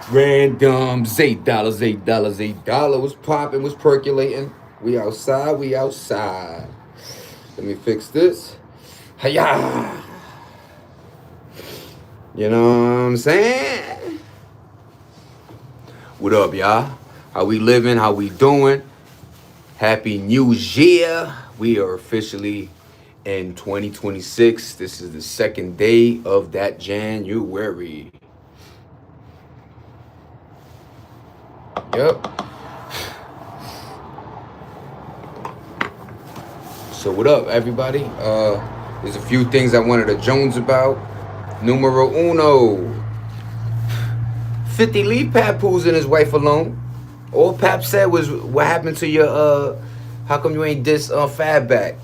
Randoms, $8, $8, $8. What's popping? What's percolating? We outside, we outside. Let me fix this. Hiya! You know what I'm saying? What up, y'all? How we living? How we doing? Happy New Year. We are officially in 2026. This is the second day of that January. Yep. So what up, everybody? There's a few things I wanted to Jones about. Numero uno. 50 leave Papoose and his wife alone. All Pap said was, what happened to your, how come you ain't diss Fab back?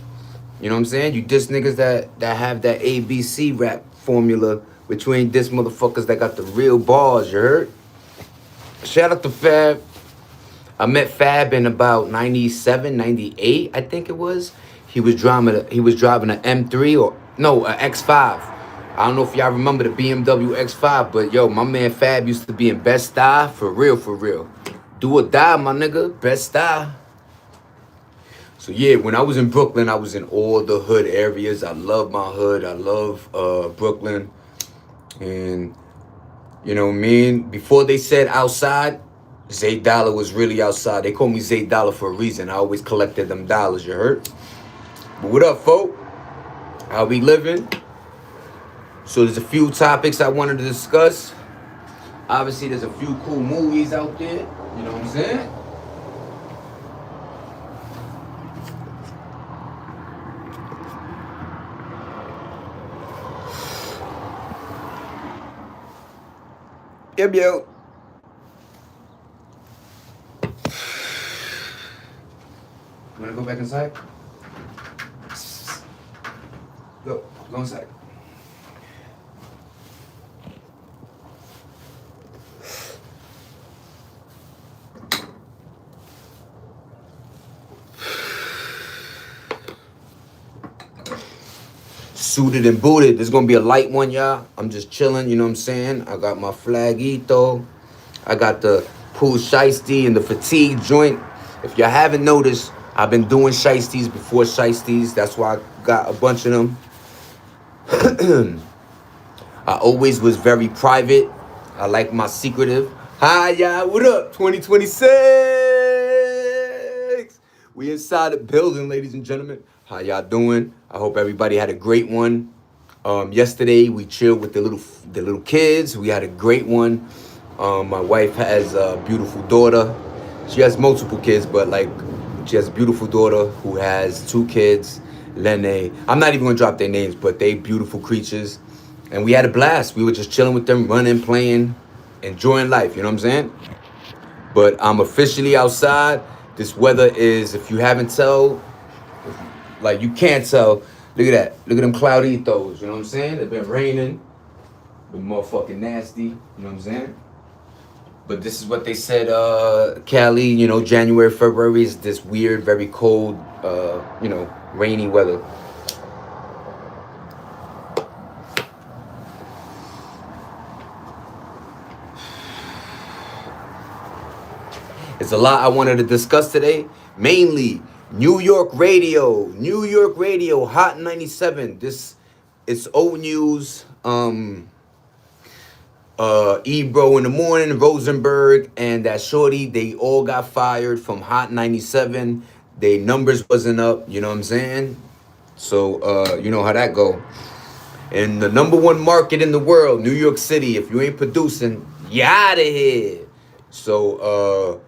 You know what I'm saying? You diss niggas that have that ABC rap formula, but you ain't diss motherfuckers that got the real bars, you heard? Shout out to Fab. I met Fab in about 97, 98, I think it was. He was driving an M3 or no, an X5. I don't know if y'all remember the BMW X5, but yo, my man Fab used to be in Best Style, for real, for real. Do or die, my nigga, Best Style. So yeah, when I was in Brooklyn, I was in all the hood areas. I love my hood. I love Brooklyn. And you know what I mean? Before they said outside, Zay Dollar was really outside. They called me Zay Dollar for a reason. I always collected them dollars, you heard? But what up, folk? How we living? So there's a few topics I wanted to discuss. Obviously, there's a few cool movies out there. You know what I'm saying? Yep, yo. You wanna go back inside? Go inside. Suited and booted. There's gonna be a light one, y'all. I'm just chilling, you know what I'm saying? I got my flagito. I got the pool shiesty and the fatigue joint. If y'all haven't noticed, I've been doing shiesties before shiesties. That's why I got a bunch of them. I always was very private. I like my secretive. Hi, y'all. What up? 2026. We inside the building, ladies and gentlemen. How y'all doing? I hope everybody had a great one. Yesterday we chilled with the little kids. We had a great one. My wife has a beautiful daughter. She has multiple kids, but like she has a beautiful daughter who has 2 kids. Lene. I'm not even gonna drop their names, but they beautiful creatures. And we had a blast. We were just chilling with them, running, playing, enjoying life. You know what I'm saying? But I'm officially outside. This weather is, if you haven't tell, like you can't tell. Look at that. Look at them clouditos. You know what I'm saying? It's been raining. Been motherfucking nasty. You know what I'm saying? But this is what they said, Cali, you know, January, February is this weird, very cold, you know, rainy weather. It's a lot I wanted to discuss today. Mainly New York radio, Hot 97. It's old news. Ebro in the morning, Rosenberg, and that shorty, they all got fired from Hot 97. Their numbers wasn't up, you know what I'm saying? So, you know how that go. And the number 1 market in the world, New York City, if you ain't producing, you out of here. So,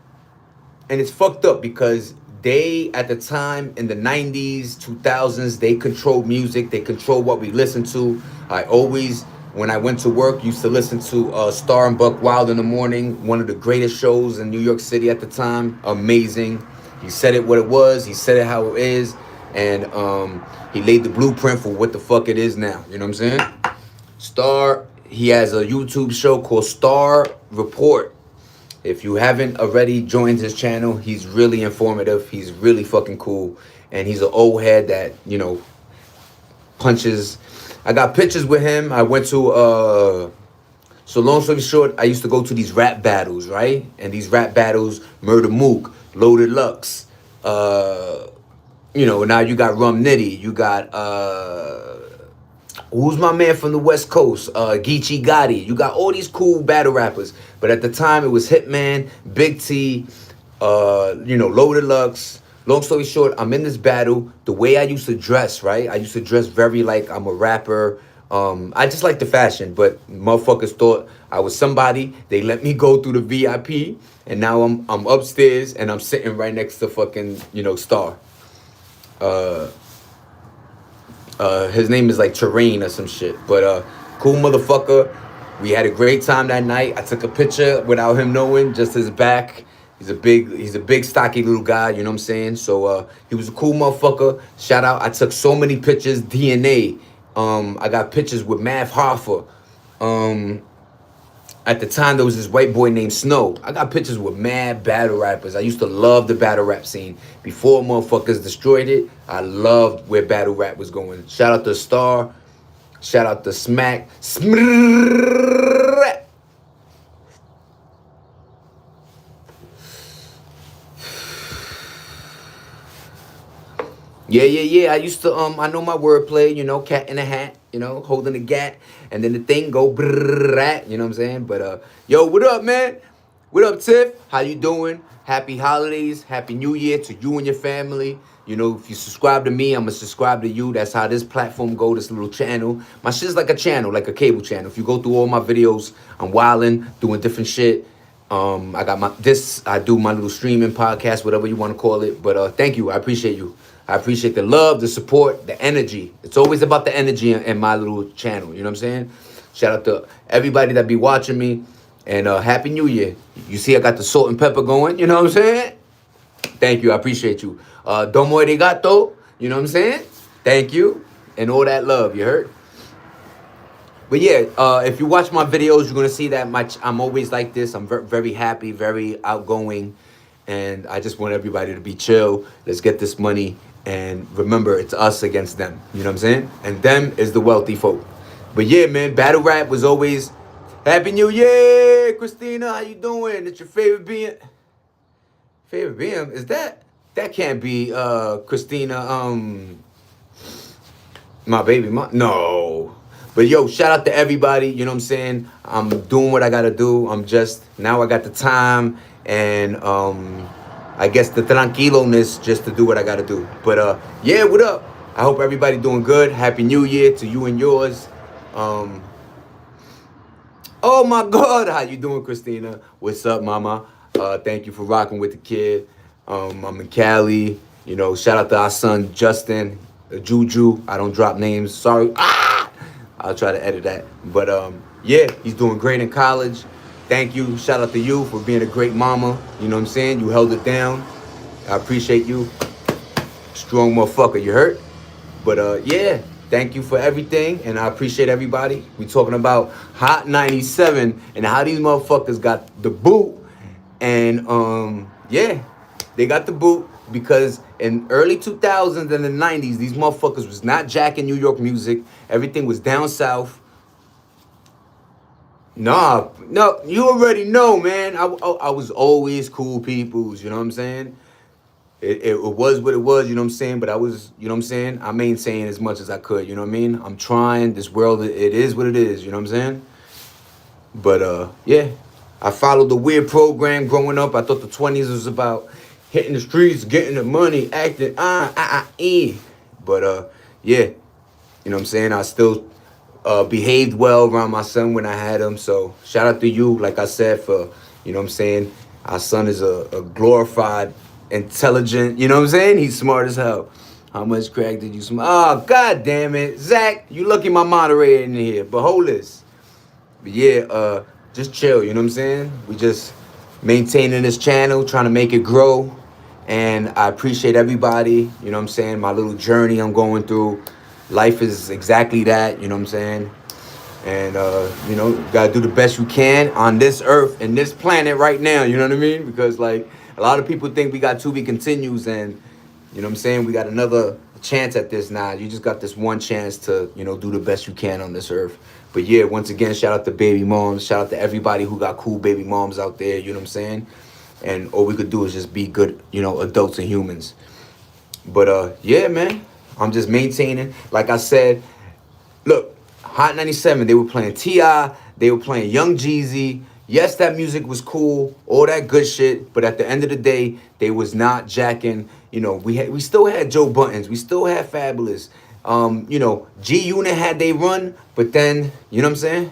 and it's fucked up because they, at the time, in the 90s, 2000s, they controlled music. They controlled what we listened to. I always, when I went to work, used to listen to Star and Buck Wild in the morning, one of the greatest shows in New York City at the time. Amazing. He said it what it was. He said it how it is. And he laid the blueprint for what the fuck it is now. You know what I'm saying? Star, he has a YouTube show called Star Report. If you haven't already joined his channel, he's really informative. He's really fucking cool. And he's an old head that, you know, punches. I got pictures with him. I went to So long story short, I used to go to these rap battles, right? And these rap battles, Murder Mook, Loaded Lux, now you got Rum Nitty, you got who's my man from the West Coast? Geechee Gotti. You got all these cool battle rappers. But at the time, it was Hitman, Big T, Loaded Lux. Long story short, I'm in this battle. The way I used to dress, right? I used to dress very like I'm a rapper. I just like the fashion, but motherfuckers thought I was somebody. They let me go through the VIP, and now I'm upstairs and I'm sitting right next to fucking Star. His name is like Terrain or some shit. But cool motherfucker. We had a great time that night. I took a picture without him knowing, just his back. He's a big stocky little guy, you know what I'm saying? So he was a cool motherfucker. Shout out. I took so many pictures. DNA. I got pictures with Math Hoffa. At the time, there was this white boy named Snow. I got pictures with mad battle rappers. I used to love the battle rap scene. Before motherfuckers destroyed it, I loved where battle rap was going. Shout out to Star. Shout out to Smack. Yeah. I used to, I know my wordplay, cat in a hat, holding a gat, and then the thing go brrrrat, you know what I'm saying? But, yo, what up, man? What up, Tiff? How you doing? Happy holidays, happy new year to you and your family. If you subscribe to me, I'm going to subscribe to you. That's how this platform go, this little channel. My shit's like a channel, like a cable channel. If you go through all my videos, I'm wilding, doing different shit. I do my little streaming podcast, whatever you want to call it. But thank you. I appreciate you. I appreciate the love, the support, the energy. It's always about the energy in my little channel. You know what I'm saying? Shout out to everybody that be watching me. And Happy New Year. You see I got the salt and pepper going. You know what I'm saying? Thank you. I appreciate you. Domo arigato. You know what I'm saying? Thank you. And all that love. You heard? But yeah, if you watch my videos, you're going to see that I'm always like this. I'm very happy, very outgoing. And I just want everybody to be chill. Let's get this money. And remember, it's us against them. You know what I'm saying? And them is the wealthy folk. But yeah, man, battle rap was always Happy New Year, Christina. How you doing? It's your favorite BM. Favorite BM? Is that? That can't be Christina. My baby mom. No. But yo, shout out to everybody. You know what I'm saying? I'm doing what I gotta do. Now I got the time and I guess the tranquiloness just to do what I gotta do. But yeah, what up? I hope everybody doing good. Happy New Year to you and yours. Oh my God, how you doing, Christina? What's up, mama? Thank you for rocking with the kid. I'm in Cali. Shout out to our son Justin, Juju. I don't drop names. Sorry. I'll try to edit that. But yeah, he's doing great in college. Thank you. Shout out to you for being a great mama. You know what I'm saying? You held it down. I appreciate you. Strong motherfucker, you heard? But yeah, thank you for everything. And I appreciate everybody. We talking about Hot 97 and how these motherfuckers got the boot. And yeah, they got the boot because in early 2000s and the 90s, these motherfuckers was not jacking New York music. Everything was down south. No, you already know, man. I was always cool peoples, you know what I'm saying? It was what it was, you know what I'm saying? But I was, you know what I'm saying? I maintained as much as I could, you know what I mean? I'm trying. This world, it is what it is, you know what I'm saying? But yeah, I followed the weird program growing up. I thought the 20s was about hitting the streets, getting the money, acting, But yeah, you know what I'm saying? I still behaved well around my son when I had him. So shout out to you, like I said, for, you know what I'm saying? Our son is a glorified, intelligent, you know what I'm saying? He's smart as hell. How much crack did you smoke? Oh, God damn it. Zach, you lucky my moderator in here. But hold this. But yeah, just chill, you know what I'm saying? We just maintaining this channel, trying to make it grow. And I appreciate everybody, you know what I'm saying? My little journey I'm going through. Life is exactly that, you know what I'm saying? And, you gotta do the best you can on this earth and this planet right now, you know what I mean? Because, like, a lot of people think we got to be continues and, you know what I'm saying, we got another chance at this now. You just got this one chance to, do the best you can on this earth. But yeah, once again, shout out to baby moms. Shout out to everybody who got cool baby moms out there. You know what I'm saying? And all we could do is just be good, adults and humans. But yeah, man, I'm just maintaining. Like I said, look, Hot 97, they were playing T.I., they were playing Young Jeezy. Yes, that music was cool, all that good shit, but at the end of the day, they was not jacking. We still had Joe Buttons, we still had Fabulous. G Unit had they run, but then, you know what I'm saying?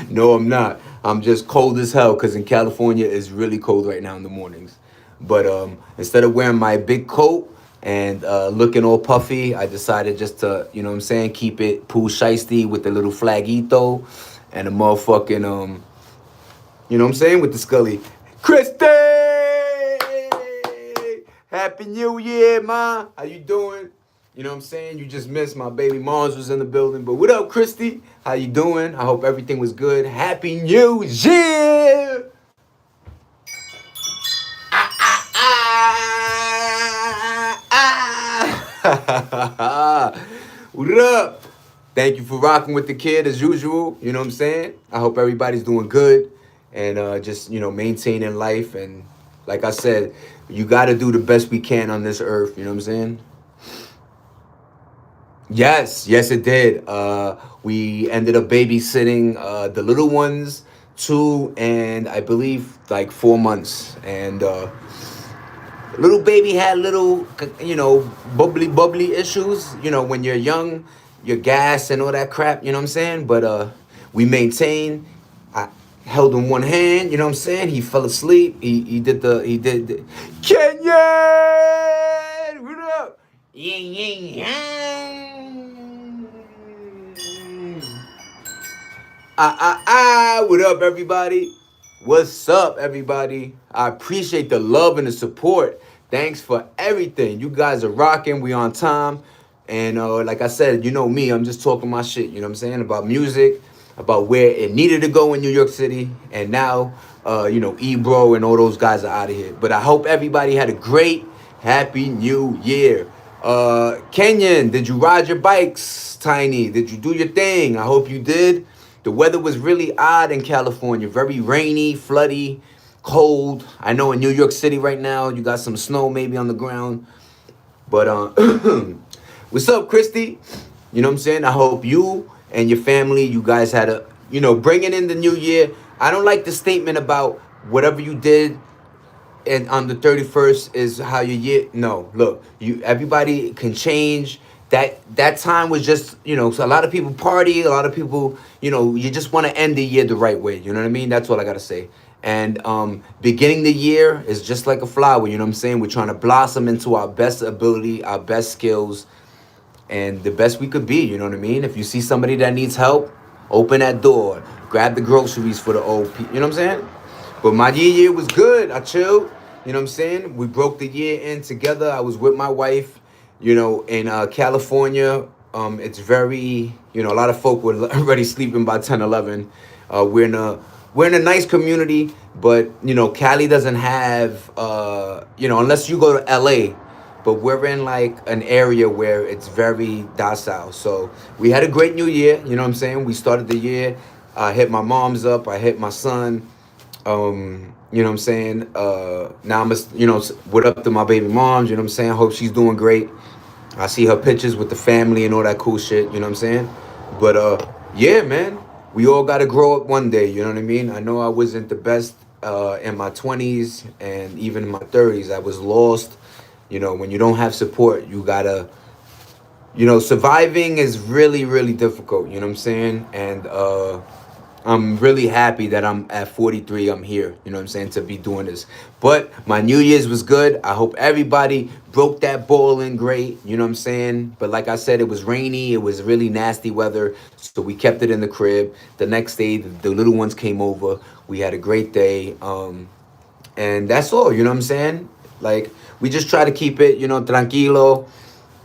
No, I'm not. I'm just cold as hell because in California it's really cold right now in the mornings. But instead of wearing my big coat and looking all puffy, I decided just to, you know what I'm saying, keep it pool shiesty with the little flagito and the motherfucking, you know what I'm saying, with the Scully. Christy! Happy New Year, ma. How you doing? You know what I'm saying? You just missed my baby moms was in the building. But what up, Christy? How you doing? I hope everything was good. Happy New Year! What up? Thank you for rocking with the kid as usual. You know what I'm saying? I hope everybody's doing good and just, maintaining life. And like I said, you got to do the best we can on this earth. You know what I'm saying? Yes, it did. We ended up babysitting the little ones, 2 and I believe like 4 months. And little baby had little, bubbly issues. When you're young, you're gas and all that crap. You know what I'm saying? But we maintained. I held him one hand. You know what I'm saying? He fell asleep. He did Kenyan. What up? What up, everybody? What's up, everybody? I appreciate the love and the support. Thanks for everything. You guys are rocking. We on time. And like I said, you know me, I'm just talking my shit, you know what I'm saying? About music, about where it needed to go in New York City. And now, Ebro and all those guys are out of here. But I hope everybody had a great, happy New Year. Kenyon, did you ride your bikes? Tiny, did you do your thing? I hope you did. The weather was really odd in California. Very rainy, floody, cold. I know in New York City right now, you got some snow maybe on the ground. But what's up, Christy? You know what I'm saying? I hope you and your family, you guys had a, bringing in the new year. I don't like the statement about whatever you did and on the 31st is how your year. No, look, everybody can change. That time was just, so a lot of people party, a lot of people, you just want to end the year the right way. You know what I mean? That's all I got to say. And beginning the year is just like a flower, you know what I'm saying? We're trying to blossom into our best ability, our best skills, and the best we could be, you know what I mean? If you see somebody that needs help, open that door, grab the groceries for the old people, you know what I'm saying? But my year was good. I chilled, you know what I'm saying? We broke the year in together. I was with my wife, in California. It's very, a lot of folk were already sleeping by 10, 11. We're in a nice community, but, Cali doesn't have, unless you go to LA, but we're in like an area where it's very docile. So we had a great new year, you know what I'm saying? We started the year, I hit my mom's up, I hit my son, you know what I'm saying? Now I'm, what up to my baby moms, you know what I'm saying? I hope she's doing great. I see her pictures with the family and all that cool shit, you know what I'm saying? But yeah, man, we all got to grow up one day, you know what I mean? I know I wasn't the best in my 20s and even in my 30s. I was lost. When you don't have support, you gotta, surviving is really, really difficult, you know what I'm saying? And I'm really happy that I'm at 43, I'm here, you know what I'm saying, to be doing this. But my New Year's was good. I hope everybody broke that ball in great, you know what I'm saying? But like I said, it was rainy, it was really nasty weather, so we kept it in the crib. The next day, the little ones came over. We had a great day, and that's all, you know what I'm saying? Like, we just try to keep it, tranquilo.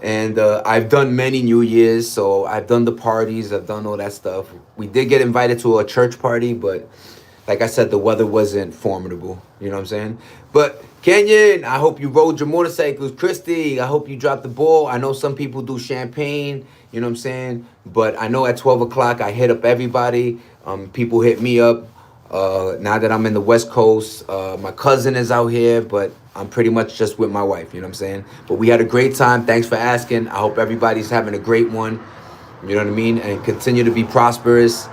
And I've done many New Year's, so I've done the parties, I've done all that stuff. We did get invited to a church party, but like I said, the weather wasn't formidable. You know what I'm saying? But Kenyon, I hope you rode your motorcycles. Christy, I hope you dropped the ball. I know some people do champagne. You know what I'm saying? But I know at 12 o'clock I hit up everybody. People hit me up. Now that I'm in the West Coast, my cousin is out here, but I'm pretty much just with my wife. You know what I'm saying? But we had a great time. Thanks for asking. I hope everybody's having a great one. You know what I mean? And continue to be prosperous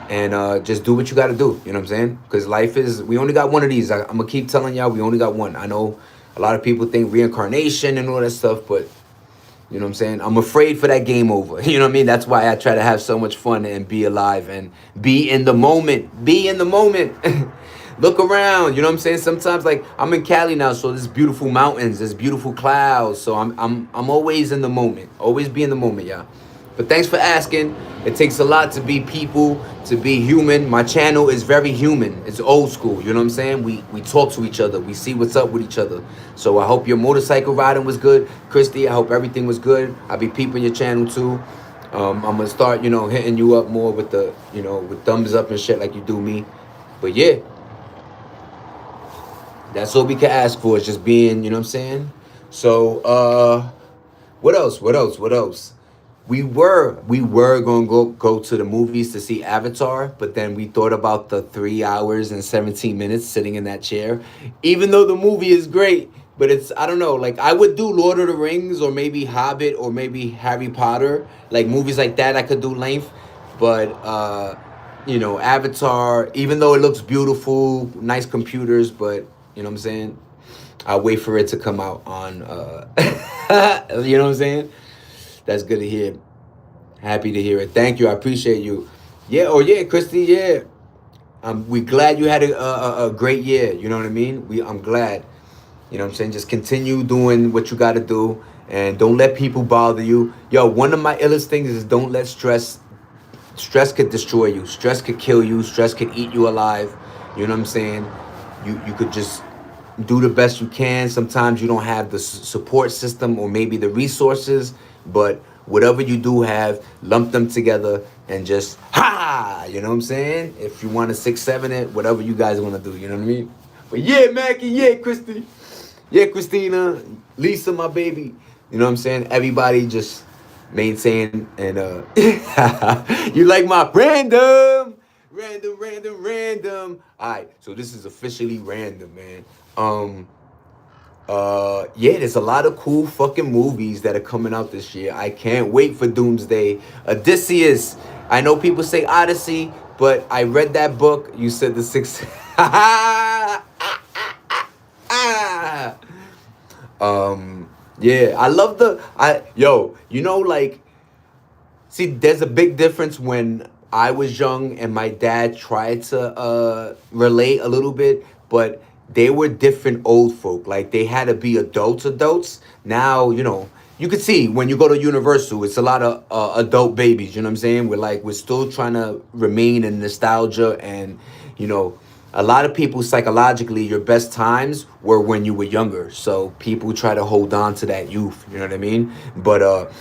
and just do what you got to do. You know what I'm saying? Because life is, we only got one of these. I'm going to keep telling y'all, we only got one. I know a lot of people think reincarnation and all that stuff, but you know what I'm saying? I'm afraid for that game over. You know what I mean? That's why I try to have so much fun and be alive and be in the moment. Be in the moment. Look around. You know what I'm saying? Sometimes, like, I'm in Cali now, so there's beautiful mountains, there's beautiful clouds. So I'm always in the moment. Always be in the moment, y'all. But thanks for asking. It takes a lot to be people, to be human. My channel is very human. It's old school. You know what I'm saying? We talk to each other. We see what's up with each other. So I hope your motorcycle riding was good. Christy, I hope everything was good. I'll be peeping your channel too. I'm going to start, hitting you up more with the, with thumbs up and shit like you do me. But yeah, that's all we can ask for is just being, you know what I'm saying? So, what else? What else? What else? We were gonna go to the movies to see Avatar, but then we thought about the 3 hours and 17 minutes sitting in that chair. Even though the movie is great, but it's, I don't know, like I would do Lord of the Rings or maybe Hobbit or maybe Harry Potter, like movies like that I could do length. But Avatar, even though it looks beautiful, nice computers, but you know what I'm saying? I'll wait for it to come out on you know what I'm saying? That's good to hear. Happy to hear it. Thank you. I appreciate you. Yeah. Oh yeah, Christy. Yeah. We glad you had a great year. You know what I mean? I'm glad. You know what I'm saying? Just continue doing what you got to do, and don't let people bother you. Yo, one of my illest things is don't let stress. Stress could destroy you. Stress could kill you. Stress could eat you alive. You know what I'm saying? You could just do the best you can. Sometimes you don't have the support system or maybe the resources, but whatever you do have, lump them together and just you know what I'm saying? If you want to 6-7 it, whatever you guys want to do, you know what I mean? But yeah, Mackie, yeah, Christy, yeah, Christina, Lisa, my baby, you know what I'm saying? Everybody just maintain and you like my random. All right, so this is officially random, man. Yeah, there's a lot of cool fucking movies that are coming out this year. I can't wait for Doomsday. Odysseus. I know people say Odyssey, but I read that book. You said the six. Yeah, I love like, see, there's a big difference when I was young and my dad tried to relate a little bit, but they were different old folk. Like they had to be adults. Now, you could see when you go to Universal, it's a lot of adult babies. You know what I'm saying? We're still trying to remain in nostalgia, and a lot of people psychologically, your best times were when you were younger. So people try to hold on to that youth. You know what I mean? But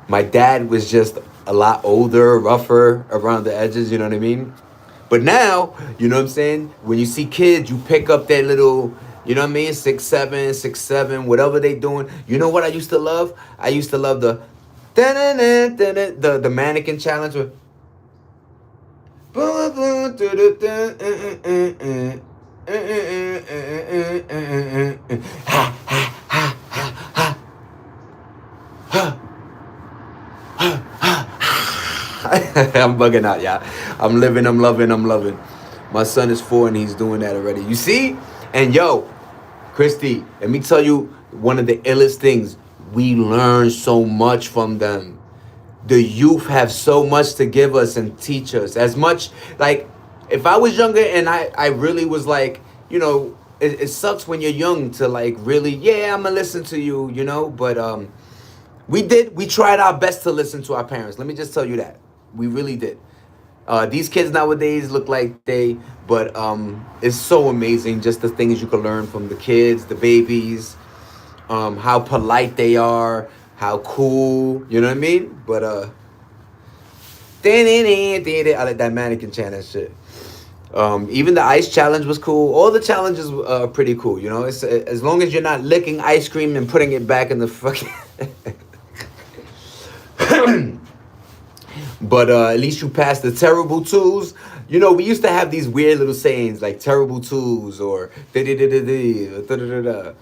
my dad was just a lot older, rougher around the edges. You know what I mean? But now, you know what I'm saying? When you see kids, you pick up that little, you know what I mean? 6'7", whatever they doing. You know what I used to love? I used to love the mannequin challenge with I'm bugging out, y'all. I'm living, I'm loving. My son is 4 and he's doing that already. You see? And yo, Christy, let me tell you one of the illest things. We learn so much from them. The youth have so much to give us and teach us. As much, like, if I was younger and I really was like, it sucks when you're young to like really, yeah, I'm gonna listen to you, but we tried our best to listen to our parents. Let me just tell you that. We really did. These kids nowadays look like but it's so amazing just the things you can learn from the kids, the babies, how polite they are, how cool, you know what I mean? But I like that mannequin channel shit. Even the ice challenge was cool. All the challenges are pretty cool. You know, it's as long as you're not licking ice cream and putting it back in the fucking. But at least you passed the terrible twos. You know, we used to have these weird little sayings like terrible twos or da da da da da da da da.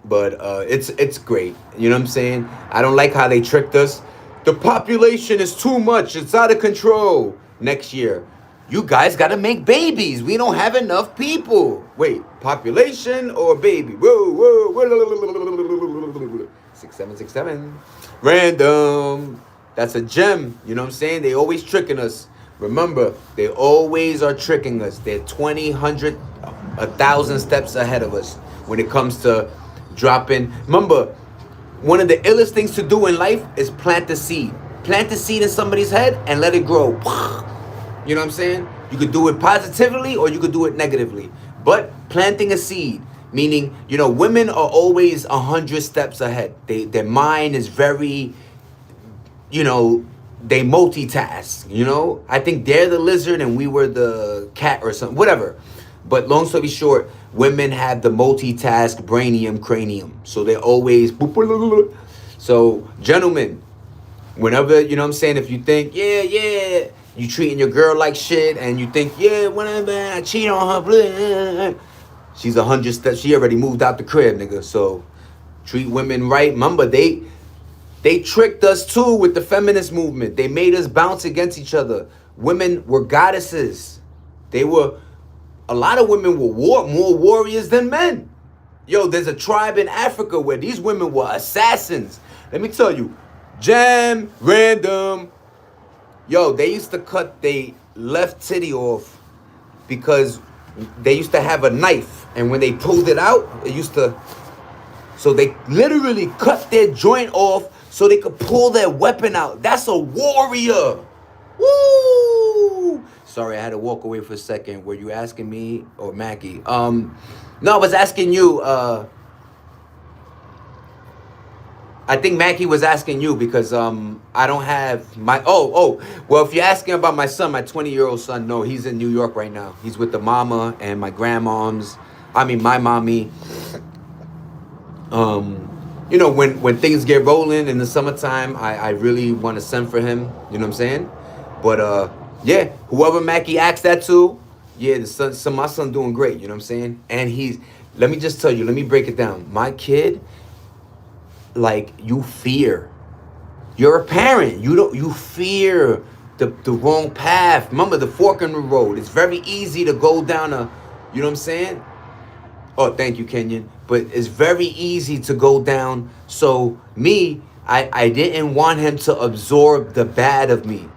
But it's great. You know what I'm saying? I don't like how they tricked us. The population is too much. It's out of control. Next year, you guys got to make babies. We don't have enough people. Wait, population or baby? Whoa, whoa, whoa. 6767. Random. That's a gem. You know what I'm saying? They always tricking us. Remember, they always are tricking us. They're 20, 100, 1,000 steps ahead of us when it comes to dropping. Remember, one of the illest things to do in life is plant the seed. Plant the seed in somebody's head and let it grow. You know what I'm saying? You could do it positively or you could do it negatively. But planting a seed, meaning, you know, women are always 100 steps ahead. Their mind is very, you know, they multitask, you know? I think they're the lizard and we were the cat or something, whatever. But long story short, women have the multitask brainium cranium. So they're always... So, gentlemen, whenever, you know what I'm saying, if you think, yeah, you treating your girl like shit and you think, yeah, whenever I cheat on her, she's 100 steps. She already moved out the crib, nigga. So, treat women right. Remember, they tricked us too with the feminist movement. They made us bounce against each other. Women were goddesses. A lot of women were more warriors than men. Yo, there's a tribe in Africa where these women were assassins. Let me tell you, jam, random. Yo, they used to cut their left titty off because they used to have a knife. And when they pulled it out, so they literally cut their joint off so they could pull their weapon out. That's a warrior. Woo! Sorry, I had to walk away for a second. Were you asking me or Mackie? No, I was asking you. I think Mackie was asking you because I don't have my... Well, if you're asking about my son, my 20-year-old son, no, he's in New York right now. He's with the mama and my grandmoms. My mommy. You know, when things get rolling in the summertime, I really want to send for him. You know what I'm saying? But yeah, whoever Mackie asked that to, yeah, my son doing great. You know what I'm saying? And let me just tell you, let me break it down. My kid, like, you fear. You're a parent. You fear the wrong path. Remember the fork in the road. It's very easy to go down you know what I'm saying? Oh, thank you, Kenyon. But it's very easy to go down. So I didn't want him to absorb the bad of me.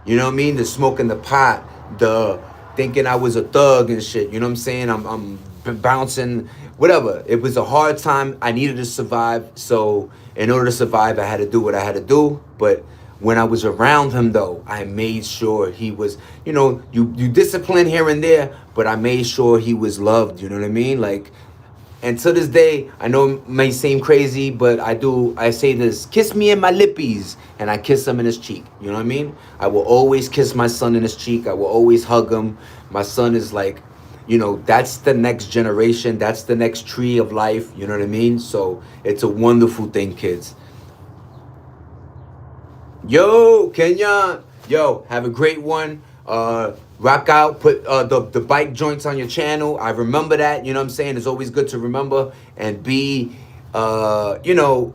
You know what I mean? The smoking the pot, the thinking I was a thug and shit. You know what I'm saying? I'm bouncing, whatever. It was a hard time. I needed to survive. So in order to survive, I had to do what I had to do. But when I was around him, though, I made sure he was, you know, you discipline here and there, but I made sure he was loved. You know what I mean? Like, and to this day, I know it may seem crazy, but I say this, kiss me in my lippies, and I kiss him in his cheek. You know what I mean? I will always kiss my son in his cheek. I will always hug him. My son is like, you know, that's the next generation. That's the next tree of life. You know what I mean? So it's a wonderful thing, kids. Yo, Kenya. Yo, have a great one. Rock out, put the bike joints on your channel. I remember that, you know what I'm saying? It's always good to remember and be, you know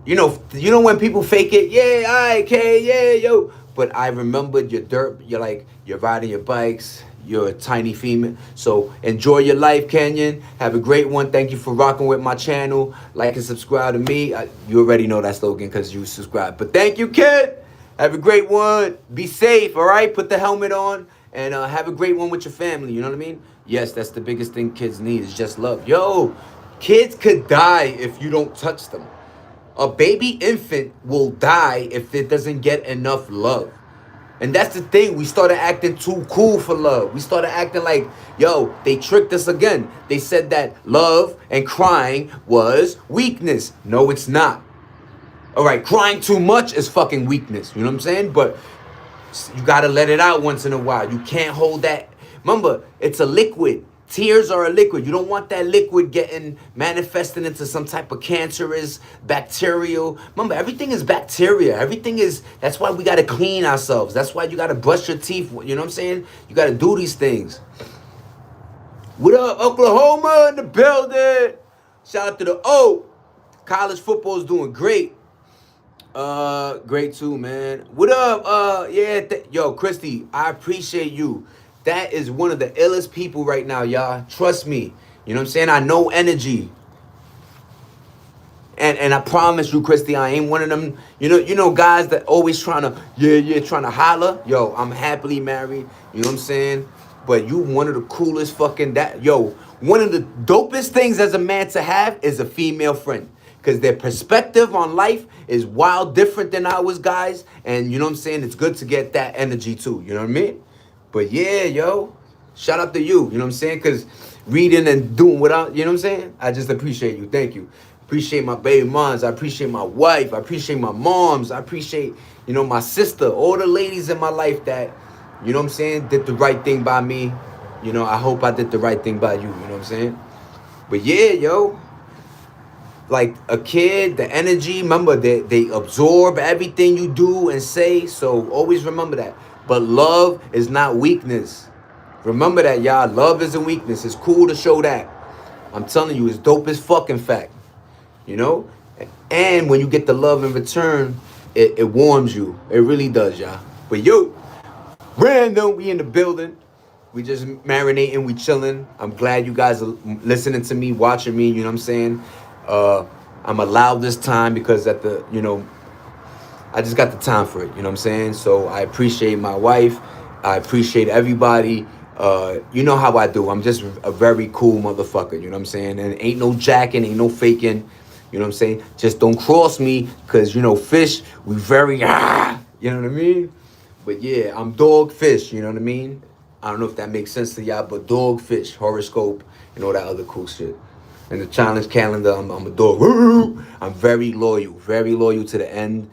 when people fake it, yeah, I yeah, yo. But I remembered you're riding your bikes, you're a tiny female. So enjoy your life, Kenyon. Have a great one. Thank you for rocking with my channel. Like and subscribe to me. You already know that slogan because you subscribe. But thank you, kid. Have a great one. Be safe, all right? Put the helmet on. And have a great one with your family, you know what I mean? Yes, that's the biggest thing kids need is just love. Yo, kids could die if you don't touch them. A baby infant will die if it doesn't get enough love. And that's the thing. We started acting too cool for love. We started acting like, yo, they tricked us again. They said that love and crying was weakness. No, it's not. All right, crying too much is fucking weakness. You know what I'm saying? But you got to let it out once in a while. You can't hold that Remember, it's a liquid. Tears are a liquid. You don't want that liquid getting manifested into some type of cancerous bacterial. Remember, everything is bacteria. Everything is, that's why we got to clean ourselves. That's why you got to brush your teeth. You know what I'm saying? You got to do these things. What up, Oklahoma in the building? Shout out to the O. College football is doing great. Great too, man. What up? Yo, Christy, I appreciate you. That is one of the illest people right now, y'all. Trust me. You know what I'm saying? I know energy. And I promise you, Christy, I ain't one of them, you know, guys that always trying to holler. Yo, I'm happily married. You know what I'm saying? But you one of the coolest fucking one of the dopest things as a man to have is a female friend. Because their perspective on life is wild different than ours, guys. And you know what I'm saying? It's good to get that energy too. You know what I mean? But yeah, yo, shout out to you. You know what I'm saying? Because reading and doing without, you know what I'm saying? I just appreciate you. Thank you. Appreciate my baby moms. I appreciate my wife. I appreciate my moms. I appreciate, you know, my sister. All the ladies in my life that, you know what I'm saying, did the right thing by me. You know, I hope I did the right thing by you. You know what I'm saying? But yeah, yo. Like a kid, the energy, remember, they absorb everything you do and say. So always remember that. But love is not weakness. Remember that, y'all. Love isn't weakness. It's cool to show that. I'm telling you, it's dope as fucking fact. You know? And when you get the love in return, it warms you. It really does, y'all. But yo, random, we in the building. We just marinating, we chilling. I'm glad you guys are listening to me, watching me, you know what I'm saying? I'm allowed this time because I just got the time for it, you know what I'm saying? So I appreciate my wife. I appreciate everybody. You know how I do. I'm just a very cool motherfucker, you know what I'm saying? And ain't no jacking, ain't no faking, you know what I'm saying? Just don't cross me because, you know, fish, we very, you know what I mean? But yeah, I'm dog fish, you know what I mean? I don't know if that makes sense to y'all, but dog fish, horoscope, and all that other cool shit. In the challenge calendar, I'm a dog. I'm very loyal to the end.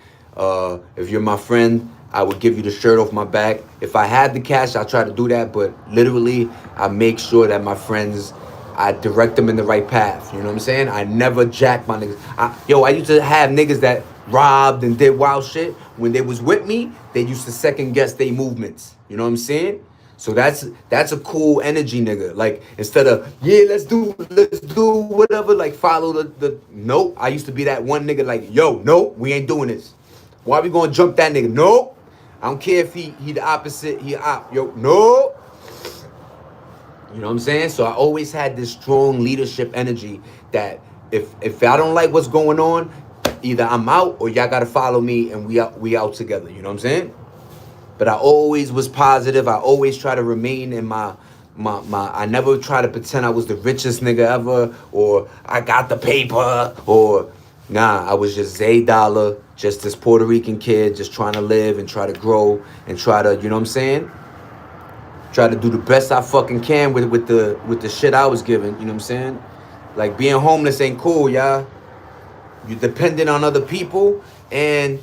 If you're my friend, I would give you the shirt off my back. If I had the cash, I'll try to do that. But literally, I make sure that my friends, I direct them in the right path. You know what I'm saying? I never jack my niggas. I used to have niggas that robbed and did wild shit. When they was with me, they used to second guess their movements. You know what I'm saying? So that's a cool energy, nigga. Like, instead of, let's do whatever, like, follow the nope. I used to be that one nigga like, yo, nope, we ain't doing this. Why we gonna jump that nigga? Nope. I don't care if he the opposite, yo, nope. You know what I'm saying? So I always had this strong leadership energy that if I don't like what's going on, either I'm out or y'all gotta follow me and we out together. You know what I'm saying? But I always was positive. I always try to remain in my I never try to pretend I was the richest nigga ever, or I got the paper, or nah, I was just Zay Dollar, just this Puerto Rican kid, just trying to live and try to grow and try to, you know what I'm saying? Try to do the best I fucking can with the shit I was given, you know what I'm saying? Like, being homeless ain't cool, y'all. You're dependent on other people, and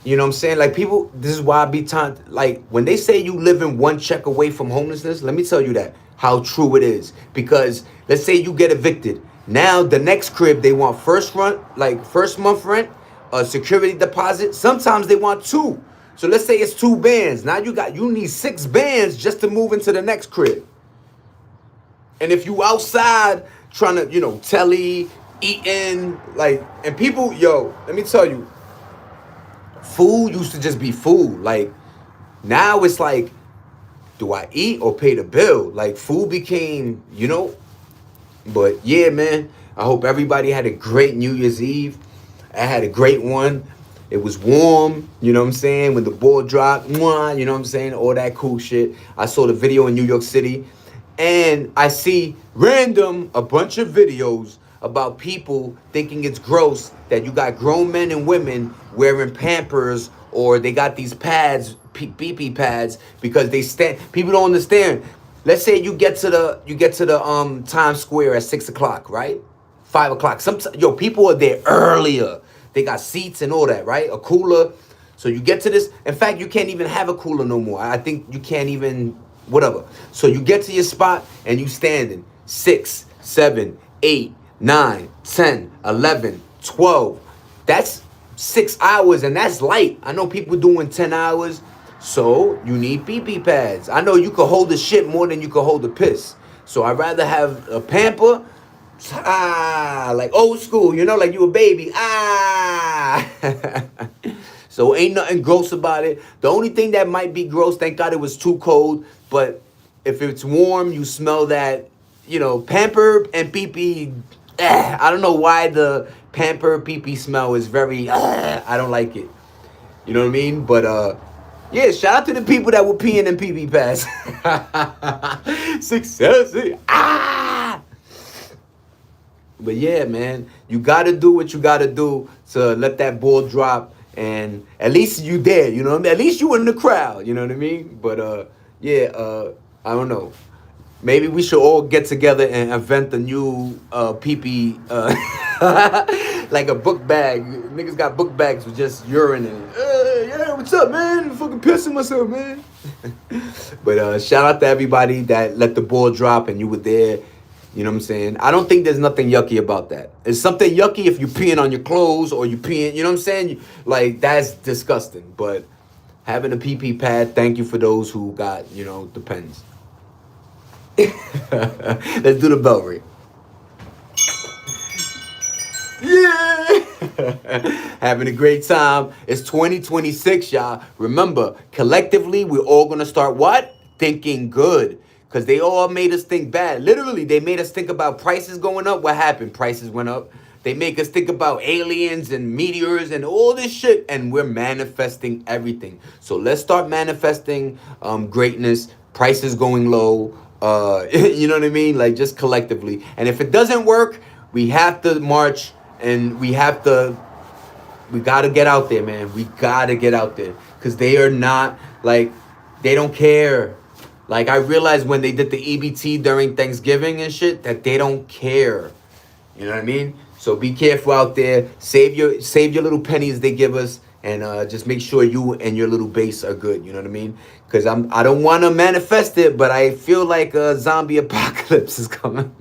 you know what I'm saying? Like, people, this is why I be like, when they say you living one check away from homelessness, let me tell you that, how true it is. Because let's say you get evicted. Now, the next crib, they want first month rent, a security deposit. Sometimes they want 2. So let's say it's 2 bands. Now you need 6 bands just to move into the next crib. And if you outside trying to, you know, telly, eating, like, and people, yo, let me tell you, food used to just be food. Like, now it's like, do I eat or pay the bill? Like, food became, you know. But yeah, man, I hope everybody had a great New Year's Eve. I had a great one. It was warm, you know what I'm saying? When the ball dropped, you know what I'm saying? All that cool shit. I saw the video in New York City. And I see a bunch of videos about people thinking it's gross that you got grown men and women wearing Pampers, or they got these pads, BP pads, because they stand. People don't understand. Let's say you get to the Times Square at 6 o'clock, right? 5 o'clock. People are there earlier. They got seats and all that, right? A cooler. So you get to this. In fact, you can't even have a cooler no more. I think you can't even whatever. So you get to your spot and you standing 6, 7, 8, 9, 10, 11, 12. That's 6 hours and that's light. I know people doing 10 hours. So you need pee-pee pads. I know you can hold the shit more than you can hold the piss. So I'd rather have a pamper, like old school, like you a baby. So ain't nothing gross about it. The only thing that might be gross, thank God it was too cold. But if it's warm, you smell that, pamper and pee-pee. I don't know why the pamper pee-pee smell is very, I don't like it. You know what I mean? But, yeah, shout out to the people that were peeing in pee-pee pads. Success. But yeah, man, you gotta do what you gotta do to let that ball drop, and at least you there, you know what I mean? At least you in the crowd, you know what I mean? But I don't know. Maybe we should all get together and invent a new pee-pee, like a book bag. Niggas got book bags with just urine in it. Yeah, what's up, man? I'm fucking pissing myself, man. But shout out to everybody that let the ball drop and you were there. You know what I'm saying? I don't think there's nothing yucky about that. It's something yucky if you're peeing on your clothes or you peeing, you know what I'm saying? Like, that's disgusting. But having a pee-pee pad, thank you for those who got, the pens. Let's do the bell ring. Yeah. Having a great time. It's 2026, y'all. Remember, collectively, we're all going to start what? Thinking good. Because they all made us think bad. Literally, they made us think about prices going up. What happened? Prices went up. They make us think about aliens and meteors and all this shit. And we're manifesting everything. So let's start manifesting greatness. Prices going low. You know what I mean? Like, just collectively. And if it doesn't work, we have to march. And we got to get out there, man. We got to get out there. Because they are not, like, they don't care. Like, I realized when they did the EBT during Thanksgiving and shit, that they don't care. You know what I mean? So be careful out there. Save your little pennies they give us. And just make sure you and your little base are good. You know what I mean? Because I don't want to manifest it, but I feel like a zombie apocalypse is coming.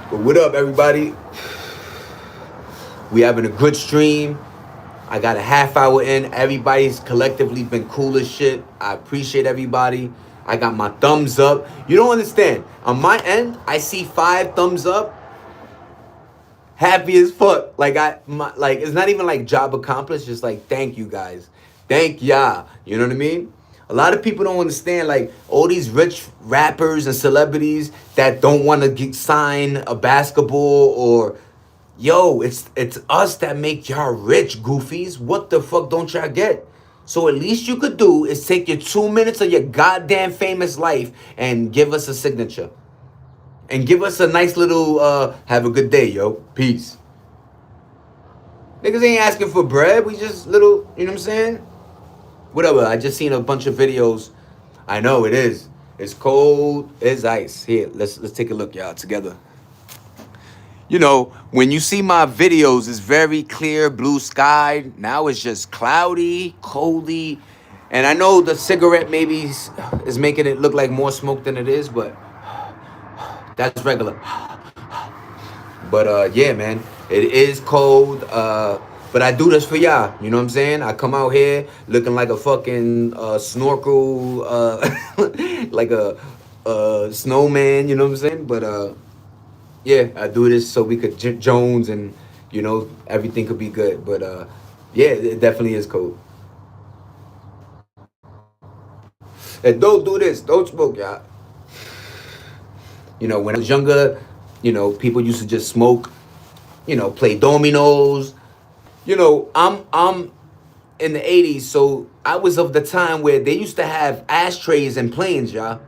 But what up, everybody? We having a good stream. I got a half hour in. Everybody's collectively been cool as shit. I appreciate everybody. I got my thumbs up. You don't understand. On my end, I see 5 thumbs up. Happy as fuck. Like it's not even like job accomplished. Just like, thank you guys. Thank ya. You know what I mean? A lot of people don't understand, like, all these rich rappers and celebrities that don't want to sign a basketball or... Yo, it's us that make y'all rich, goofies. What the fuck don't y'all get? So at least you could do is take your 2 minutes of your goddamn famous life and give us a signature. And give us a nice little, have a good day, yo. Peace. Niggas ain't asking for bread. We just little, you know what I'm saying? Whatever, I just seen a bunch of videos. I know it is. It's cold as ice. Here, let's take a look, y'all, together. You know, when you see my videos, it's very clear, blue sky. Now it's just cloudy, coldy. And I know the cigarette maybe is making it look like more smoke than it is, but that's regular. But yeah, man, it is cold. But I do this for y'all. You know what I'm saying? I come out here looking like a fucking snorkel, like a snowman. You know what I'm saying? But yeah, I do this so we could Jones and, everything could be good. But yeah, it definitely is cold. And don't do this. Don't smoke, y'all. When I was younger, people used to just smoke, play dominoes. I'm in the 80s, so I was of the time where they used to have ashtrays in planes, y'all.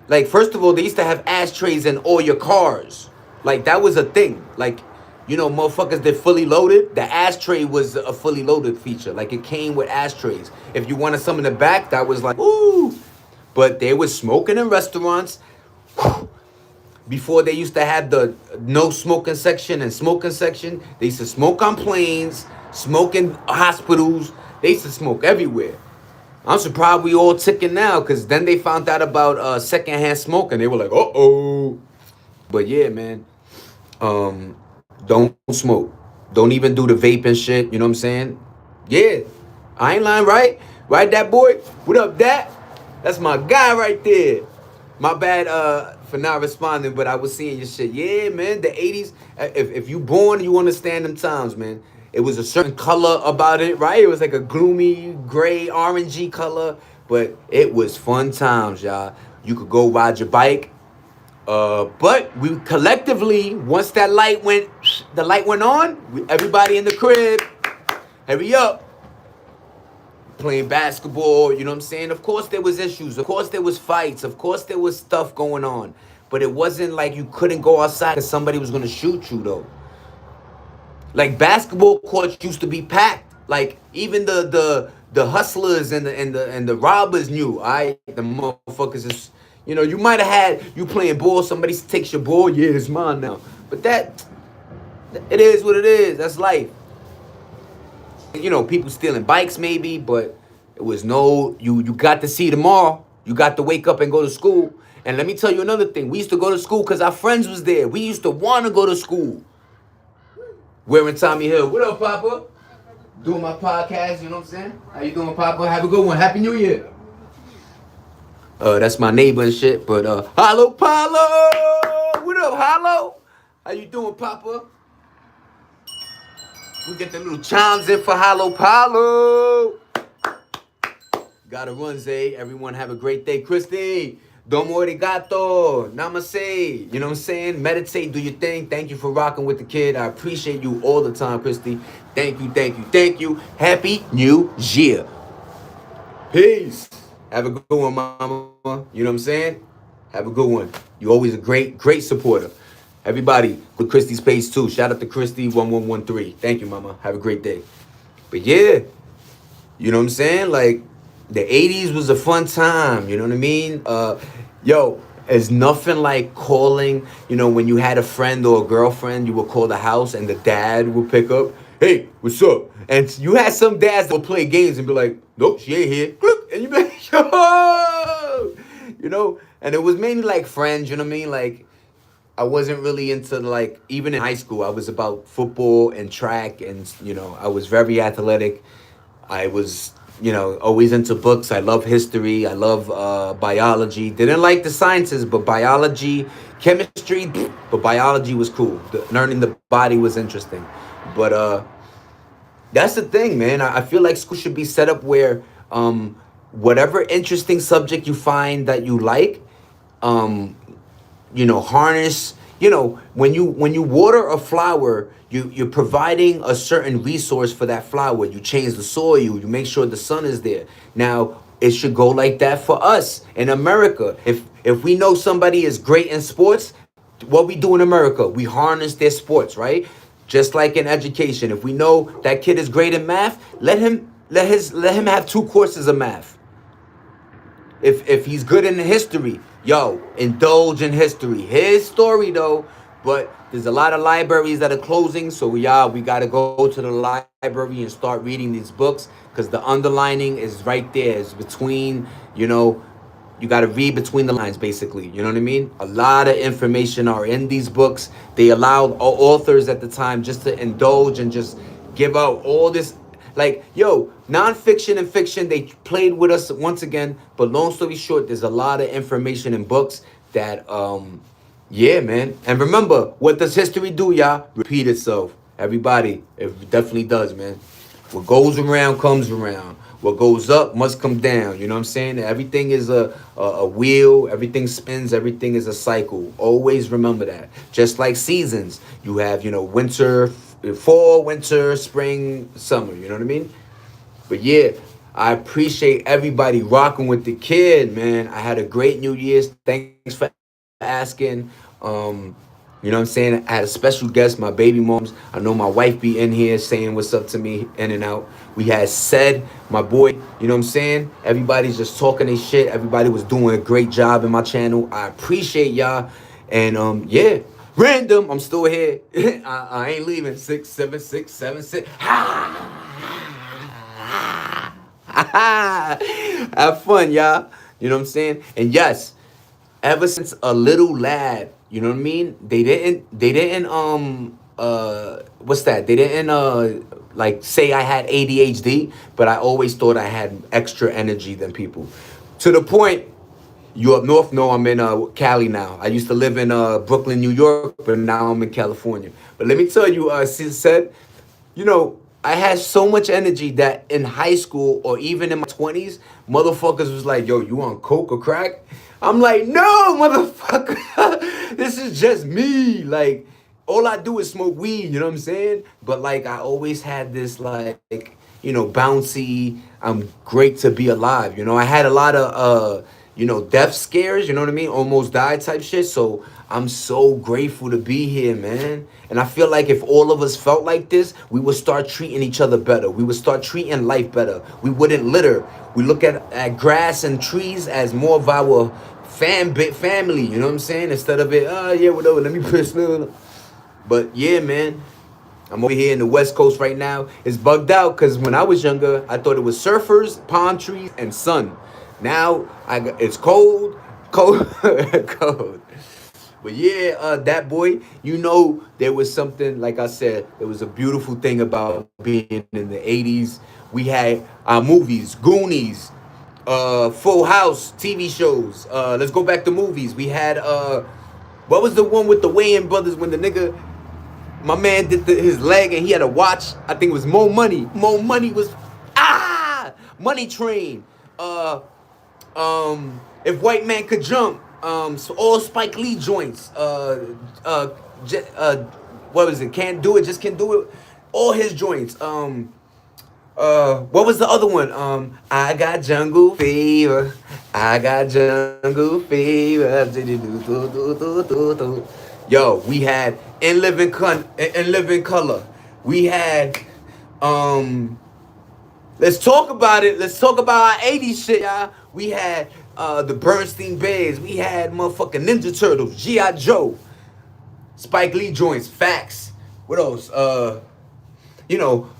Like, first of all, they used to have ashtrays in all your cars. Like, that was a thing. Like, motherfuckers that fully loaded, the ashtray was a fully loaded feature. Like, it came with ashtrays. If you wanted some in the back, that was like, ooh. But they was smoking in restaurants. Before they used to have the no smoking section and smoking section, they used to smoke on planes. smoking hospitals. They used to smoke everywhere. I'm surprised we all ticking now, because then they found out about secondhand smoking. They were like, uh-oh. But yeah, man, don't smoke. Don't even do the vaping shit. You know what I'm saying? Yeah, I ain't lying, right? Right, that boy? What up, that? That's my guy right there. My bad for not responding, but I was seeing your shit. Yeah, man, the 80s. If you born, you understand them times, man. It was a certain color about it, right? It was like a gloomy, gray, orangey color, but it was fun times, y'all. You could go ride your bike. But we collectively, once the light went on, everybody in the crib, hurry up, playing basketball, you know what I'm saying? Of course there was issues, of course there was fights, of course there was stuff going on. But it wasn't like you couldn't go outside because somebody was gonna shoot you though. Like basketball courts used to be packed. Like even the hustlers and the robbers knew. The motherfuckers is, you might have had you playing ball, somebody takes your ball, yeah, it's mine now. But it is what it is. That's life. People stealing bikes maybe, but it was no, you got to see them all. You got to wake up and go to school. And let me tell you another thing. We used to go to school because our friends was there. We used to want to go to school. Wearing Tommy Hill. What up, Papa? Doing my podcast, you know what I'm saying? How you doing, Papa? Have a good one. Happy New Year. That's my neighbor and shit, but Hollow Paulo! What up, Hollow? How you doing, Papa? We get the little chimes in for Hollow Paulo. Gotta run, Zay. Everyone have a great day. Christy, domo arigato. Namaste. You know what I'm saying? Meditate, do your thing. Thank you for rocking with the kid. I appreciate you all the time, Christy. Thank you, thank you, thank you. Happy New Year. Peace. Have a good one, mama. You know what I'm saying? Have a good one. You always a great, great supporter. Everybody, with Christy's page too. Shout out to Christy1113. Thank you, mama. Have a great day. But yeah, you know what I'm saying? Like, the 80s was a fun time. You know what I mean? Yo, it's nothing like calling, when you had a friend or a girlfriend, you would call the house and the dad would pick up. Hey, what's up? And you had some dads that would play games and be like, nope, she ain't here. And you be like, yo! And it was mainly like friends, you know what I mean? Like, I wasn't really into, like, even in high school, I was about football and track, and, I was very athletic. I was, always into books. I love history. I love biology. Didn't like the sciences, but biology, chemistry, but biology was cool. Learning the body was interesting. But that's the thing, man. I feel like school should be set up where whatever interesting subject you find that you like, harness, when you water a flower, you're providing a certain resource for that flower. You change the soil, you make sure the sun is there. Now, it should go like that for us in America. If we know somebody is great in sports, what we do in America, we harness their sports, right? Just like in education. If we know that kid is great in math, let him have 2 courses of math. If he's good in history, yo, indulge in history. His story though, but there's a lot of libraries that are closing, so y'all, we gotta go to the library and start reading these books, because the underlining is right there. It's between, you gotta read between the lines, basically. You know what I mean? A lot of information are in these books. They allowed authors at the time just to indulge and just give out all this. Like, yo, nonfiction and fiction, they played with us once again. But long story short, there's a lot of information in books that, yeah, man. And remember, what does history do, y'all? Repeat itself. Everybody, it definitely does, man. What goes around comes around. What goes up must come down. You know what I'm saying? Everything is a wheel. Everything spins. Everything is a cycle. Always remember that. Just like seasons. You have, winter, fall, winter, spring, summer. You know what I mean? But yeah, I appreciate everybody rocking with the kid, man. I had a great New Year's. Thanks for asking. You know what I'm saying? I had a special guest, my baby moms. I know my wife be in here saying what's up to me in and out. We had said, my boy, you know what I'm saying? Everybody's just talking their shit. Everybody was doing a great job in my channel. I appreciate y'all. And yeah, Random, I'm still here. I ain't leaving. 67676. Have fun, y'all. You know what I'm saying? And yes, ever since a little lad, you know what I mean? They didn't what's that? They didn't like say I had ADHD, but I always thought I had extra energy than people. To the point, you up north know I'm in Cali now. I used to live in Brooklyn, New York, but now I'm in California. But let me tell you, sis said, you know, I had so much energy that in high school or even in my 20s, motherfuckers was like, yo, you on coke or crack? I'm like, no, motherfucker. This is just me. Like, all I do is smoke weed, you know what I'm saying? But like, I always had this like, bouncy, I'm great to be alive. You know, I had a lot of, death scares, you know what I mean? Almost died type shit. So I'm so grateful to be here, man. And I feel like if all of us felt like this, we would start treating each other better. We would start treating life better. We wouldn't litter. We look at grass and trees as more of our family, you know what I'm saying? Instead of it, yeah, whatever, let me piss. But yeah, man, I'm over here in the West Coast right now. It's bugged out because when I was younger, I thought it was surfers, palm trees, and sun. Now it's cold, cold. But yeah, that boy, there was something, like I said, there was a beautiful thing about being in the 80s. We had our movies, Goonies, Full House, TV shows. Let's go back to movies. We had, what was the one with the Wayans brothers when the nigga, my man did his leg and he had a watch? I think it was Mo Money. Mo Money was, Money Train. If White Man Could Jump, so all Spike Lee joints, what was it? Can't Do It, Just Can't Do It, all his joints. What was the other one? I got jungle fever. I got jungle fever. Yo, we had In Living Color. We had let's talk about it. Let's talk about our 80s shit, y'all. We had the Bernstein Bears. We had motherfucking Ninja Turtles, G.I. Joe, Spike Lee joints, Facts. What else?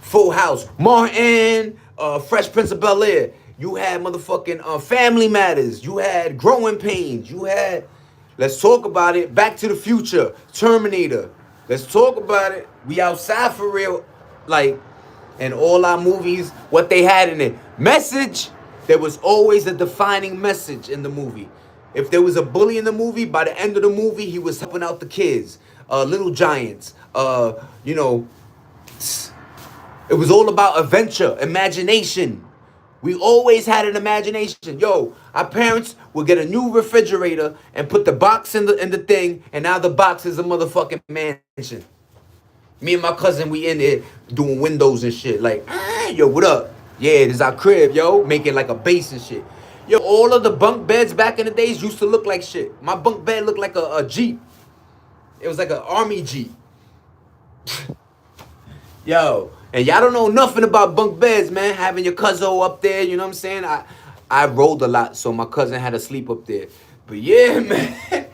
Full House, Martin, Fresh Prince of Bel-Air. You had motherfucking Family Matters. You had Growing Pains. You had, let's talk about it, Back to the Future, Terminator. Let's talk about it. We outside for real. Like, and all our movies, what they had in it. Message, there was always a defining message in the movie. If there was a bully in the movie, by the end of the movie, he was helping out the kids. Little Giants. It was all about adventure, imagination. We always had an imagination. Yo, our parents would get a new refrigerator and put the box in the thing, and now the box is a motherfucking mansion. Me and my cousin, we in there doing windows and shit. Like, yo, what up? Yeah, this is our crib, yo. Making like a base and shit. Yo, all of the bunk beds back in the days used to look like shit. My bunk bed looked like a Jeep. It was like an army Jeep. Yo, and y'all don't know nothing about bunk beds, man. Having your cousin up there, you know what I'm saying? I rolled a lot, so my cousin had to sleep up there. But yeah, man.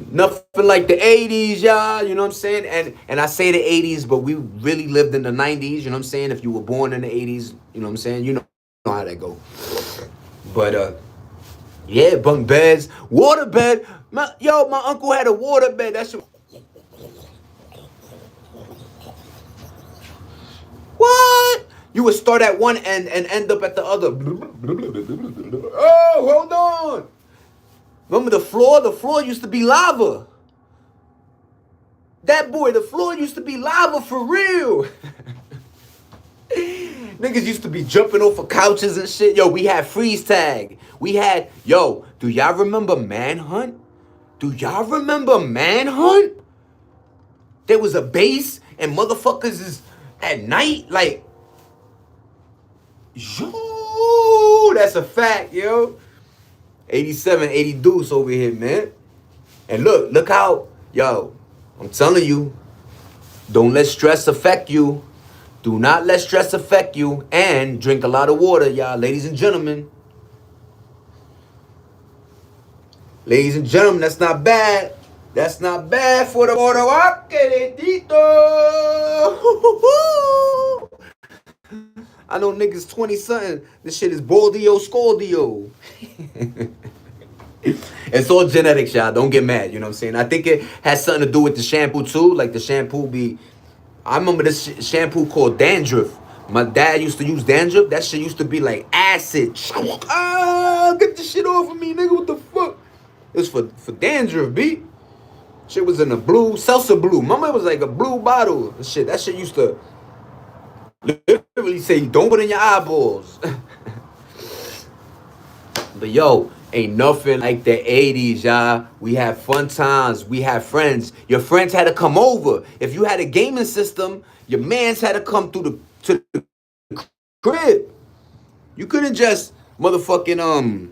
Nothing like the 80s, y'all, you know what I'm saying? And I say the 80s, but we really lived in the 90s, you know what I'm saying? If you were born in the 80s, you know what I'm saying? You know how that go. But, yeah, bunk beds, water bed. My uncle had a water bed. That shit. What? You would start at one end and end up at the other. Oh, hold on. Remember the floor? The floor used to be lava. That boy, the floor used to be lava for real. Niggas used to be jumping off of couches and shit. Yo, we had freeze tag. Do y'all remember Manhunt? There was a base and motherfuckers is at night, like, yo, that's a fact, yo. 87, 80 deuce over here, man. And look how, I'm telling you, don't let stress affect you. Do not let stress affect you. And drink a lot of water, y'all, ladies and gentlemen. Ladies and gentlemen, that's not bad. That's not bad for the queridito. I know niggas 20 something. This shit is Baldio Scordio. It's all genetics, y'all. Don't get mad. You know what I'm saying? I think it has something to do with the shampoo too. Like the shampoo be. I remember this shampoo called Dandruff. My dad used to use Dandruff. That shit used to be like acid. Ah, get this shit off of me, nigga. What the fuck? It was for dandruff, B. Shit was in a blue, seltzer blue. Mama, it was like a blue bottle. Shit, that shit used to literally say, don't put in your eyeballs. But yo, ain't nothing like the 80s, y'all. We had fun times. We had friends. Your friends had to come over. If you had a gaming system, your mans had to come through to the crib. You couldn't just motherfucking you know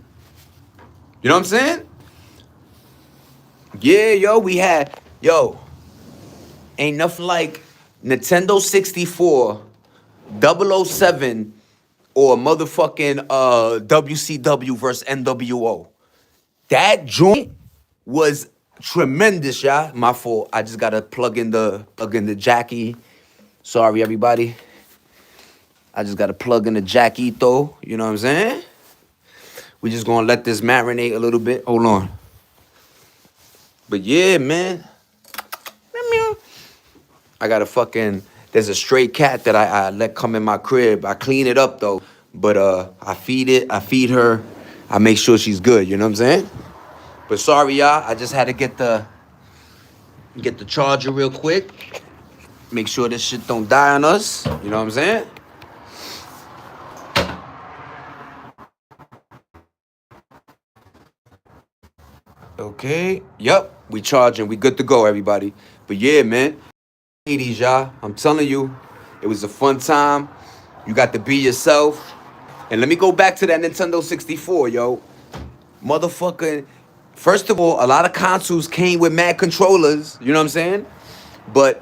what I'm saying? Yeah, yo, we had ain't nothing like Nintendo 64, 007, or motherfucking WCW versus NWO. That joint was tremendous, y'all. My fault. I just gotta plug in the Jackie. Sorry, everybody. I just gotta plug in the Jackito. You know what I'm saying? We just gonna let this marinate a little bit. Hold on. But yeah, man. I got a fucking. There's a stray cat that I let come in my crib. I clean it up though, but I feed it. I feed her. I make sure she's good. You know what I'm saying? But sorry, y'all. I just had to get the charger real quick. Make sure this shit don't die on us. You know what I'm saying? Okay. Yup. We charging. We good to go, everybody. But yeah, man. 80s, y'all. I'm telling you, it was a fun time. You got to be yourself. And let me go back to that Nintendo 64, yo. Motherfucker. First of all, a lot of consoles came with mad controllers. You know what I'm saying? But,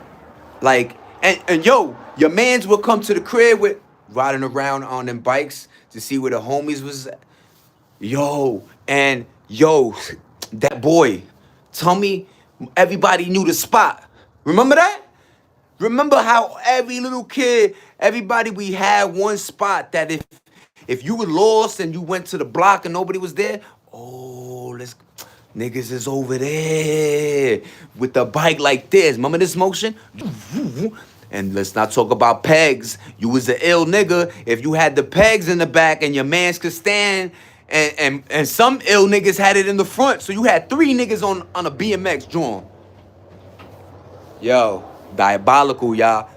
like, and yo, your mans will come to the crib with riding around on them bikes to see where the homies was at. Yo, that boy. Tell me everybody knew the spot. Remember that? Remember how every little kid, everybody, we had one spot that if you were lost and you went to the block and nobody was there, oh, niggas is over there with the bike like this. Remember this motion? And let's not talk about pegs. You was an ill nigga if you had the pegs in the back and your mans could stand. And some ill niggas had it in the front. So you had 3 niggas on a BMX joint. Yo, diabolical, y'all.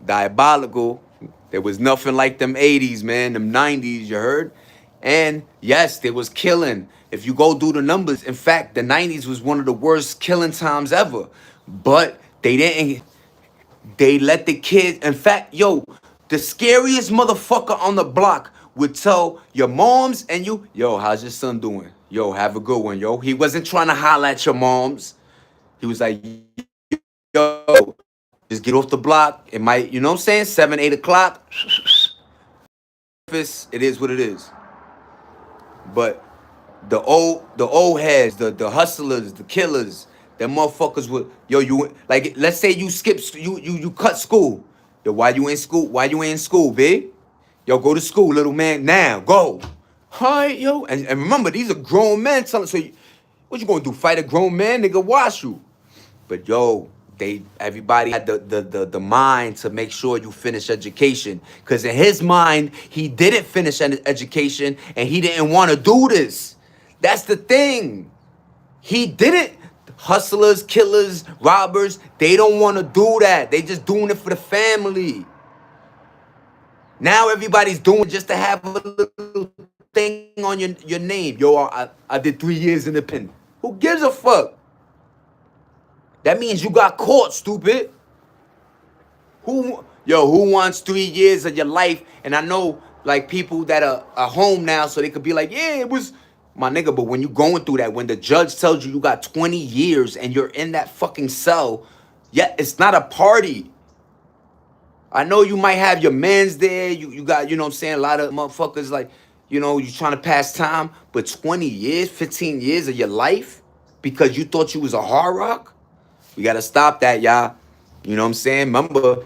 Diabolical. There was nothing like them 80s, man. Them 90s, you heard? And yes, there was killing. If you go do the numbers, in fact, the 90s was one of the worst killing times ever. But they didn't. They let the kids. In fact, yo, the scariest motherfucker on the block would tell your moms and you, yo, how's your son doing? Yo, have a good one, yo. He wasn't trying to holler at your moms. He was like, yo, just get off the block. It might, you know what I'm saying? 7, 8 o'clock. It is what it is. But the old heads, the hustlers, the killers, them motherfuckers would, yo, you like, let's say you skip, you cut school. Yo, why you in school? Why you ain't in school, big? Yo, go to school, little man. Now, go. Hi, yo. And remember, these are grown men telling. So, what you gonna do? Fight a grown man? Nigga, wash you. But yo, everybody had the mind to make sure you finish education. Cause in his mind, he didn't finish an education and he didn't want to do this. That's the thing. He didn't. Hustlers, killers, robbers, they don't want to do that. They just doing it for the family. Now everybody's doing just to have a little thing on your name. Yo, I did 3 years in the pen. Who gives a fuck? That means you got caught, stupid. Who wants 3 years of your life? And I know, like, people that are home now, so they could be like, yeah, it was my nigga. But when you going through that, when the judge tells you got 20 years and you're in that fucking cell, yeah, it's not a party. I know you might have your mans there. You got, you know what I'm saying, a lot of motherfuckers, like, you know, you trying to pass time. But 20 years, 15 years of your life? because you thought you was a hard rock? We gotta stop that, y'all. You know what I'm saying?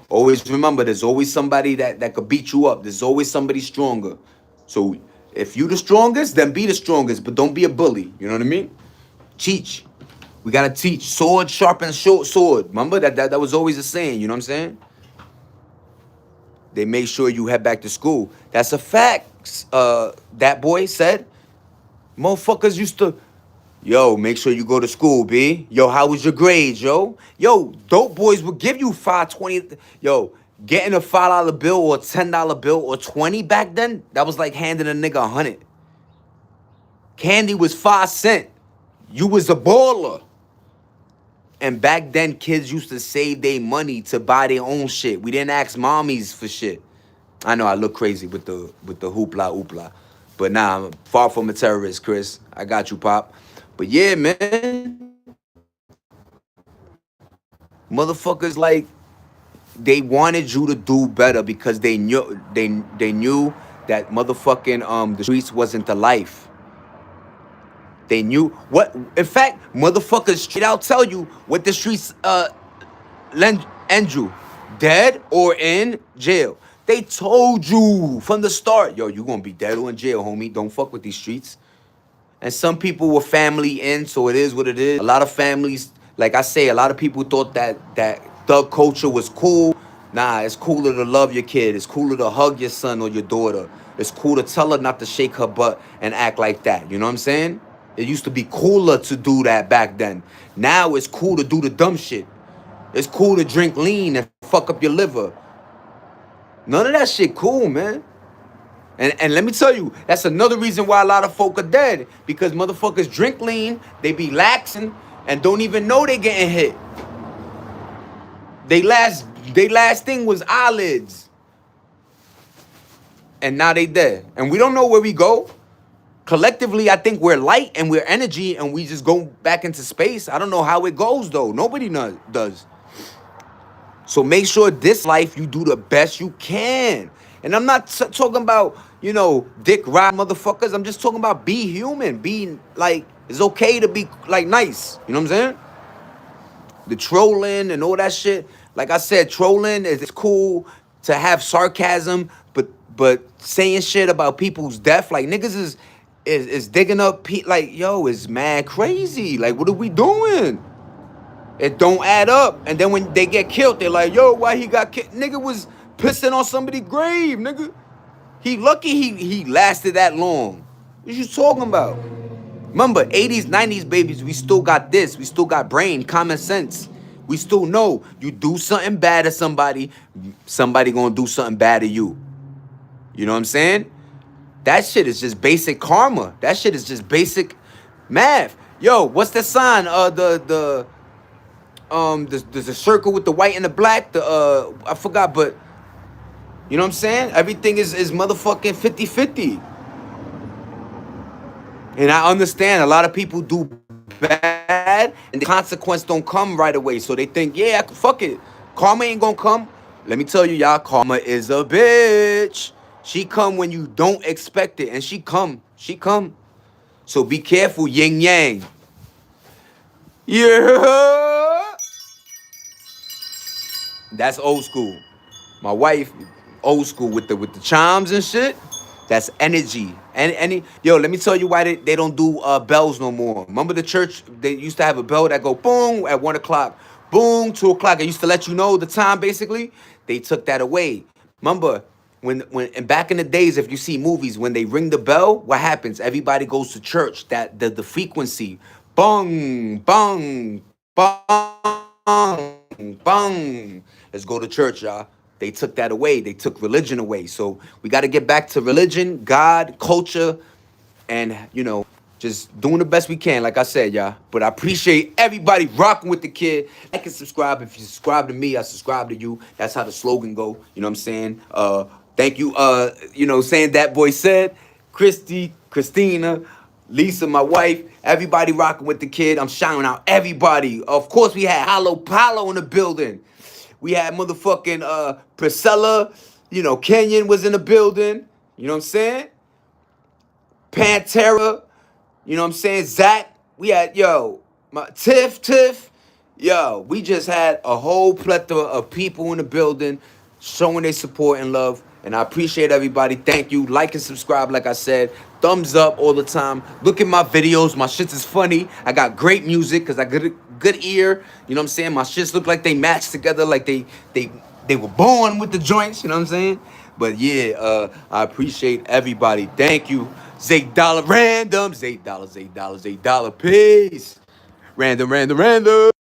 Always remember, there's always somebody that could beat you up. There's always somebody stronger. So if you the strongest, then be the strongest, but don't be a bully. You know what I mean? Teach. We gotta teach. Sword sharpens sword. Remember that was always a saying. You know what I'm saying? They made sure you head back to school. That's a fact. That boy said, motherfuckers used to, yo, make sure you go to school, B. Yo, how was your grades, yo? Yo, dope boys would give you 5.20. Yo, getting a $5 bill or $10 bill or 20 back then, that was like handing a nigga 100. Candy was 5 cents. You was a baller. And back then, kids used to save their money to buy their own shit. We didn't ask mommies for shit. I know I look crazy with the hoopla. But nah, I'm far from a terrorist, Chris. I got you, Pop. But yeah, man. Motherfuckers, like, they wanted you to do better because they knew that motherfucking the streets wasn't the life. They knew what, in fact, motherfuckers straight out tell you what the streets end you, dead or in jail. They told you from the start, yo, you gonna be dead or in jail, homie. Don't fuck with these streets. And some people were family in, so it is what it is. A lot of families, like I say, a lot of people thought that thug culture was cool. Nah, it's cooler to love your kid. It's cooler to hug your son or your daughter. It's cool to tell her not to shake her butt and act like that. You know what I'm saying? It used to be cooler to do that back then. Now it's cool to do the dumb shit. It's cool to drink lean and fuck up your liver. None of that shit cool, man. And let me tell you, that's another reason why a lot of folk are dead. Because motherfuckers drink lean, they be laxing, and don't even know they getting hit. They last thing was eyelids. And now they dead. And we don't know where we go. Collectively, I think we're light and we're energy and we just go back into space. I don't know how it goes, though. Nobody does. So make sure this life you do the best you can. And I'm not talking about, dick ride motherfuckers. I'm just talking about be human. Be like, it's okay to be like nice. You know what I'm saying? The trolling and all that shit. Like I said, trolling is cool to have sarcasm, but saying shit about people's death, like niggas is digging up, like, yo, it's mad crazy. Like, what are we doing? It don't add up. And then when they get killed, they're like, yo, why he got killed? Nigga was pissing on somebody's grave, nigga. He lucky he lasted that long. What you talking about? Remember, 80s, 90s babies, we still got this. We still got brain, common sense. We still know you do something bad to somebody gonna do something bad to you. You know what I'm saying? That shit is just basic karma. That shit is just basic math. Yo, what's the sign? The there's a circle with the white and the black. I forgot, but you know what I'm saying? Everything is motherfucking 50-50. And I understand a lot of people do bad and the consequence don't come right away. So they think, yeah, fuck it. Karma ain't gonna come. Let me tell you, y'all, karma is a bitch. She come when you don't expect it. And she come. So be careful, yin yang. Yeah. That's old school. My wife, old school with the chimes and shit. That's energy. And yo, let me tell you why they don't do bells no more. Remember the church? They used to have a bell that go boom at 1 o'clock, boom 2 o'clock. It used to let you know the time. Basically, they took that away. Remember when and back in the days, if you see movies, when they ring the bell, what happens? Everybody goes to church. That the frequency, bong bong bong bong. Let's go to church, y'all. They took that away. They took religion away. So we got to get back to religion, God, culture, and, just doing the best we can, like I said, y'all. But I appreciate everybody rocking with the kid. Like and subscribe. If you subscribe to me, I subscribe to you. That's how the slogan go. You know what I'm saying? Thank you, saying that boy said. Christina, Lisa, my wife, everybody rocking with the kid. I'm shouting out everybody. Of course, we had Hollow Palo in the building. We had motherfucking Priscilla, Kenyon was in the building. You know what I'm saying? Pantera, you know what I'm saying? Zach, we had, My Tiff. Yo, we just had a whole plethora of people in the building showing their support and love. And I appreciate everybody. Thank you. Like and subscribe, like I said. Thumbs up all the time. Look at my videos. My shits is funny. I got great music because I got a good ear. You know what I'm saying? My shits look like they match together, like they were born with the joints. You know what I'm saying? But yeah, I appreciate everybody. Thank you. $8 random. $8. Peace. Random.